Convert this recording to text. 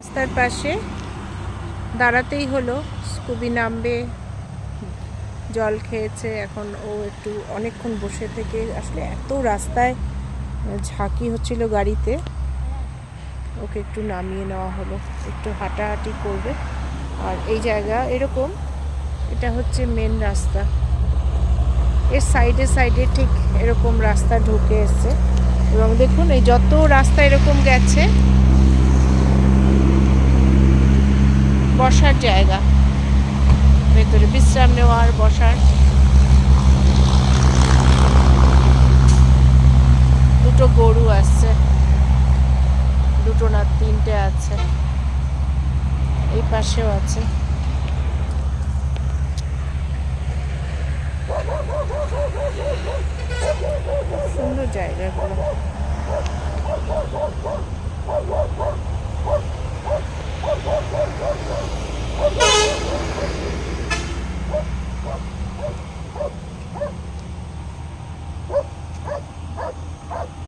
রাস্তার পাশে দাঁড়াতেই হলো। স্কুবি নামবে, জল খেয়েছে, এখন ও একটু অনেকক্ষণ বসে থেকে আসলে এত রাস্তায় ঝাঁকি হচ্ছিল গাড়িতে, ওকে একটু নামিয়ে নেওয়া হলো, একটু হাঁটাহাঁটি করবে। আর এই জায়গা এরকম, এটা হচ্ছে মেন রাস্তা, এর সাইডে সাইডে ঠিক এরকম রাস্তা ঢুকে এসছে। এবং দেখুন এই যত রাস্তা এরকম গেছে, বসার জায়গা, ভেতরে বিশ্রাম নেওয়ার, বসার। দুটো গরু আসছে, দুটো না তিনটে আছে, এই পাশেও আছে। সুন্দর জায়গাগুলো।